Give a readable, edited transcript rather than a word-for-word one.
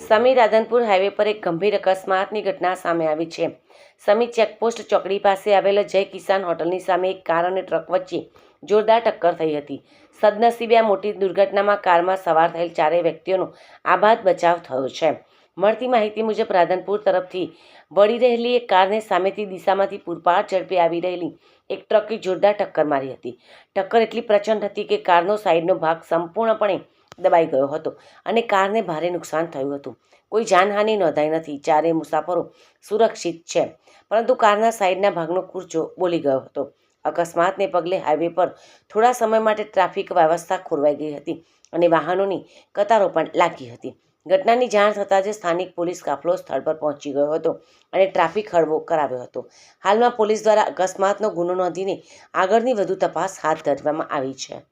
સમી Radhanpur highway પર એક ગંભીર અકસ્માતની ઘટના સામે આવી છે। સમી ચેકપોસ્ટ ચોકડી પાસે આવેલ જય કિસાન હોટલની સામે એક કાર અને ટ્રક વચ્ચે જોરદાર ટક્કર થઈ હતી। સદનસીબે આ મોટી દુર્ઘટનામાં કારમાં સવાર થયેલ ચારેય વ્યક્તિઓનો આબાદ બચાવ થયો છે। મળતી માહિતી મુજબ રાધનપુર તરફથી વળી રહેલી એક કારને સામેથી દિશામાંથી પૂરપાટ ઝડપે આવી રહેલી એક ટ્રકે જોરદાર ટક્કર મારી હતી। ટક્કર એટલી પ્રચંડ હતી કે કારનો સાઈડનો ભાગ સંપૂર્ણપણે દબાઈ ગયો હતો અને કારને ભારે નુકસાન થયું હતું। કોઈ જાનહાનિ નોંધાઈ નથી। ચારેય મુસાફરો સુરક્ષિત છે, પરંતુ કારના સાઈડના ભાગનો કૂરચો બોલી ગયો હતો। અકસ્માતને પગલે હાઈવે પર થોડા સમય માટે ટ્રાફિક વ્યવસ્થા ખોરવાઈ ગઈ હતી અને વાહનોની કતારો પણ લાગી હતી। ઘટનાની જાણ થતાં જ સ્થાનિક પોલીસ કાફલો સ્થળ પર પહોંચી ગયો હતો અને ટ્રાફિક હળવો કરાવ્યો હતો। હાલમાં પોલીસ દ્વારા અકસ્માતનો ગુનો નોંધીને આગળની વધુ તપાસ હાથ ધરવામાં આવી છે।